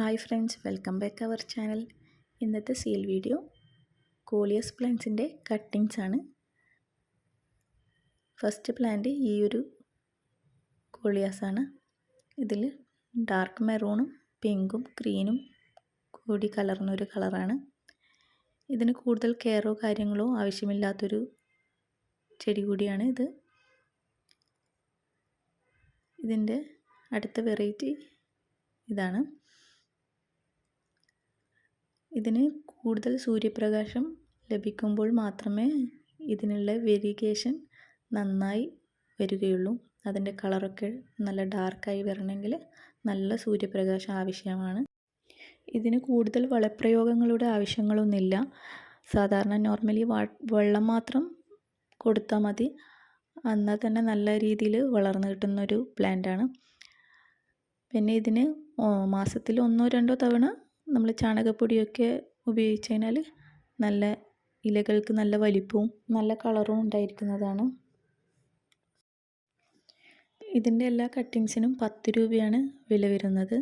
Hi friends, welcome back our channel. ഇന്നത്തെ sale video coleus പ്ലാന്റ്സിൻ്റെ cuttings ആണ്. First plant ഈ ഒരു കോളിയാസ് ആണ്. ഇതിൽ ഡാർക്ക് മെറൂണും പിങ്കും ഗ്രീനും കൂടി കലർന്നൊരു കളറാണ്. ഇതിന് കൂടുതൽ കെയറോ കാര്യങ്ങളോ ആവശ്യമില്ലാത്തൊരു ചെടി കൂടിയാണ് ഇത്. ഇതിൻ്റെ അടുത്ത വെറൈറ്റി ഇതാണ്. ഇതിന് കൂടുതൽ സൂര്യപ്രകാശം ലഭിക്കുമ്പോൾ മാത്രമേ ഇതിനുള്ള വെരിഗേഷൻ നന്നായി വരികയുള്ളൂ. അതിൻ്റെ കളറൊക്കെ നല്ല ഡാർക്കായി വരണമെങ്കിൽ നല്ല സൂര്യപ്രകാശം ആവശ്യമാണ്. ഇതിന് കൂടുതൽ വളപ്രയോഗങ്ങളുടെ ആവശ്യങ്ങളൊന്നുമില്ല. സാധാരണ നോർമലി വെള്ളം മാത്രം കൊടുത്താൽ മതി. എന്നാൽ തന്നെ നല്ല രീതിയിൽ വളർന്നു കിട്ടുന്നൊരു പ്ലാന്റാണ്. പിന്നെ ഇതിന് മാസത്തിൽ 1-2 തവണ നമ്മൾ ചാണകപ്പൊടിയൊക്കെ ഉപയോഗിച്ച് കഴിഞ്ഞാൽ നല്ല ഇലകൾക്ക് നല്ല വലിപ്പവും നല്ല കളറും ഉണ്ടായിരിക്കുന്നതാണ്. ഇതിൻ്റെ എല്ലാ കട്ടിങ്സിനും 10 രൂപയാണ് വില വരുന്നത്.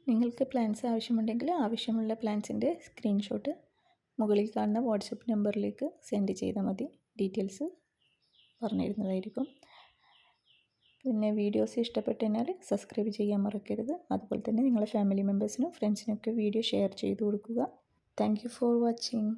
നിങ്ങൾക്ക് പ്ലാൻസ് ആവശ്യമുണ്ടെങ്കിൽ ആവശ്യമുള്ള പ്ലാൻസിൻ്റെ സ്ക്രീൻഷോട്ട് മുകളിൽ കാണുന്ന വാട്സപ്പ് നമ്പറിലേക്ക് സെൻഡ് ചെയ്താൽ മതി. ഡീറ്റെയിൽസ് പറഞ്ഞു തരുന്നതായിരിക്കും. പിന്നെ വീഡിയോസ് ഇഷ്ടപ്പെട്ടതിനാൽ സബ്സ്ക്രൈബ് ചെയ്യാൻ മറക്കരുത്. അതുപോലെ തന്നെ നിങ്ങളുടെ ഫാമിലി മെമ്പേഴ്സിനും ഫ്രണ്ട്സിനൊക്കെ വീഡിയോ ഷെയർ ചെയ്ത് കൊടുക്കുക. Thank you for watching.